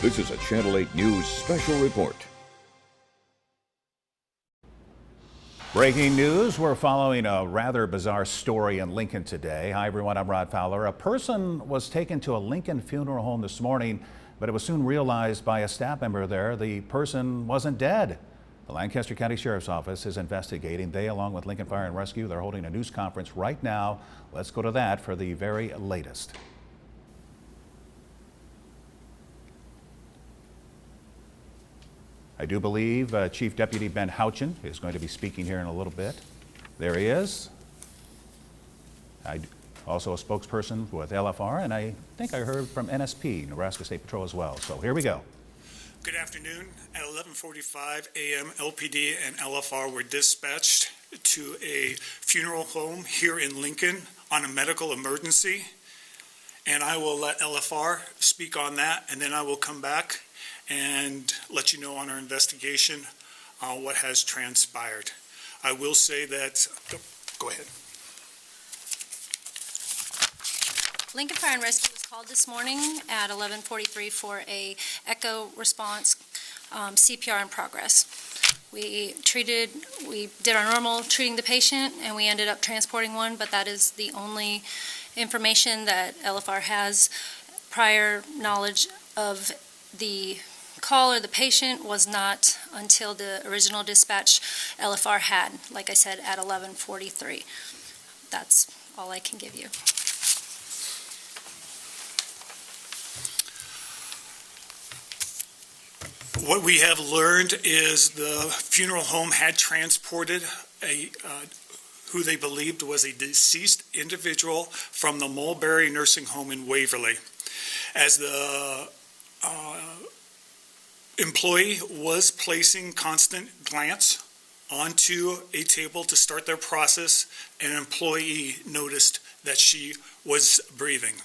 This is a Channel 8 News special report. Breaking news, we're following a rather bizarre story in Lincoln today. Hi everyone, I'm Rod Fowler. A person was taken to a Lincoln funeral home this morning, but it was soon realized by a staff member there the person wasn't dead. The Lancaster County Sheriff's Office is investigating. They, along with Lincoln Fire and Rescue, they're holding a news conference right now. Let's go to that for the very latest. I do believe Chief Deputy Ben Houchin is going to be speaking here in a little bit. There he is. Also a spokesperson with LFR, and I think I heard from NSP, Nebraska State Patrol, as well. So here we go. Good afternoon. At 11:45 a.m., LPD and LFR were dispatched to a funeral home here in Lincoln on a medical emergency. And I will let LFR speak on that, and then I will come back and let you know on our investigation what has transpired. I will say that, go ahead. Lincoln Fire and Rescue was called this morning at 11:43 for a echo response, CPR in progress. We did our normal treating the patient, and we ended up transporting one, but that is the only information that LFR has. Prior knowledge of the call or the patient was not until the original dispatch LFR had, like I said, at 11:43. That's all I can give you. What we have learned is the funeral home had transported who they believed was a deceased individual from the Mulberry Nursing Home in Waverly. As the employee was placing constant glance onto a table to start their process, an employee noticed that she was breathing.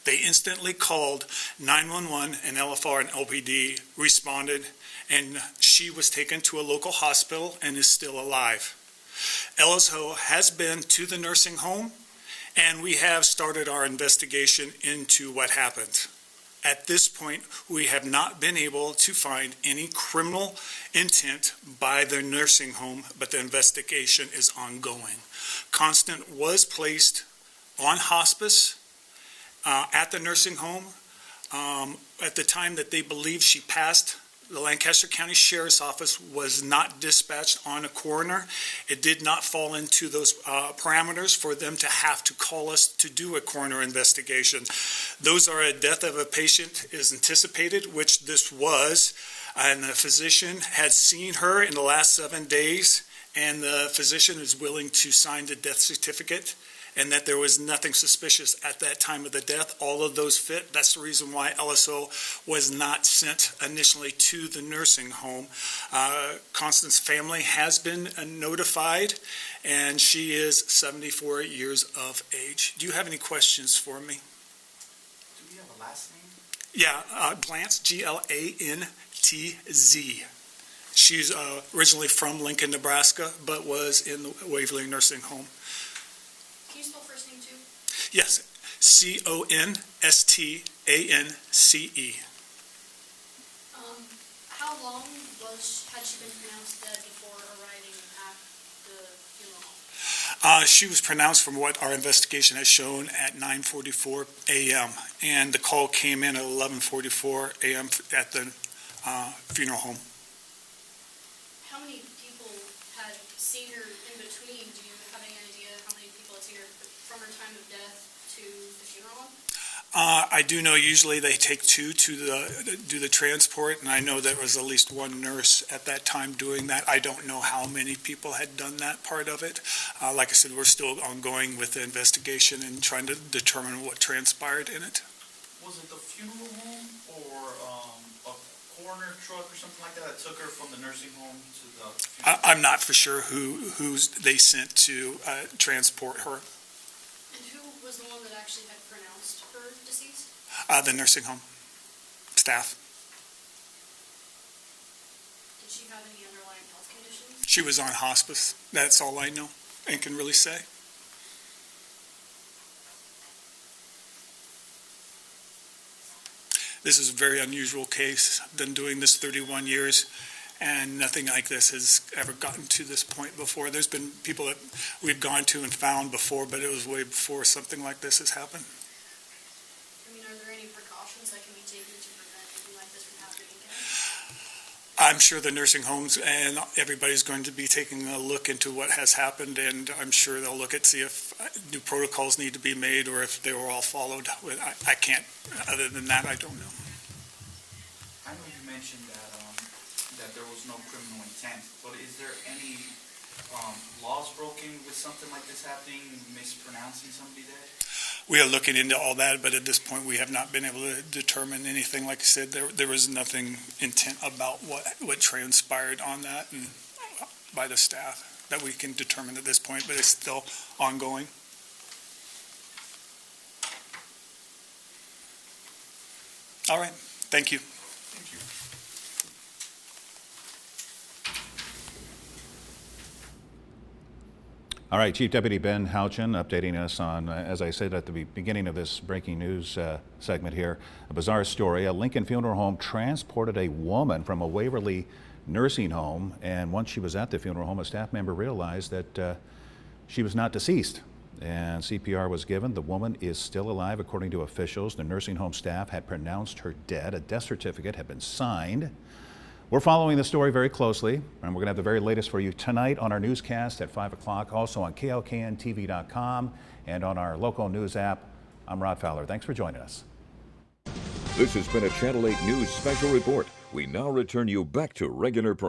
They instantly called 911, and LFR and LPD responded, and she was taken to a local hospital and is still alive. LSO has been to the nursing home, and we have started our investigation into what happened. At this point, we have not been able to find any criminal intent by the nursing home, but the investigation is ongoing. Constant was placed on hospice at the nursing home. At the time that they believe she passed, the Lancaster County Sheriff's Office was not dispatched on a coroner. It did not fall into those parameters for them to have to call us to do a coroner investigation. Those are a death of a patient is anticipated, which this was, and the physician had seen her in the last 7 days, and the physician is willing to sign the death certificate, and that there was nothing suspicious at that time of the death. All of those fit. That's the reason why LSO was not sent initially to the nursing home. Constance's family has been notified, and she is 74 years of age. Do you have any questions for me? Do we have a last name? Yeah, Glantz, Glantz. She's originally from Lincoln, Nebraska, but was in the Waverly Nursing Home. Can you spell first name too? Yes, Constance. How long had she been pronounced dead before arriving at the funeral home? She was pronounced, from what our investigation has shown, at 9:44 a.m. and the call came in at 11:44 a.m. at the funeral home. How many people had seen her in between? Do you have any idea how many people had seen her from her time of death to the funeral home? I do know usually they take two to do the transport, and I know there was at least one nurse at that time doing that. I don't know how many people had done that part of it. Like I said, we're still ongoing with the investigation and trying to determine what transpired in it. Was it the funeral home or a coroner truck or something like that took her from the nursing home to the funeral? I'm not for sure who they sent to transport her. And who was the one that actually had pronounced her deceased? The nursing home staff. Did she have any underlying health conditions? She was on hospice. That's all I know and can really say. This is a very unusual case. I've been doing this 31 years, and nothing like this has ever gotten to this point before. There's been people that we've gone to and found before, but it was way before something like this has happened. I mean, are there any precautions that can be taken to prevent anything like this from happening again? I'm sure the nursing homes and everybody's going to be taking a look into what has happened, and I'm sure they'll look at, see if new protocols need to be made or if they were all followed. I can't, other than that, I don't know. I know you mentioned that there was no criminal intent, but is there any laws broken with something like this happening, mispronouncing somebody there? We are looking into all that, but at this point, we have not been able to determine anything. Like I said, there was nothing intent about what transpired on that and by the staff that we can determine at this point, but it's still ongoing. All right, thank you. Thank you. All right, Chief Deputy Ben Houchin updating us on, as I said at the beginning of this breaking news segment here, a bizarre story. A Lincoln Funeral Home transported a woman from a Waverly nursing home, and once she was at the funeral home, a staff member realized that she was not deceased, and CPR was given. The woman is still alive, according to officials. The nursing home staff had pronounced her dead. A death certificate had been signed. We're following the story very closely, and we're going to have the very latest for you tonight on our newscast at 5 o'clock, also on KLKNTV.com and on our local news app. I'm Rod Fowler. Thanks for joining us. This has been a Channel 8 News Special Report. We now return you back to regular programming.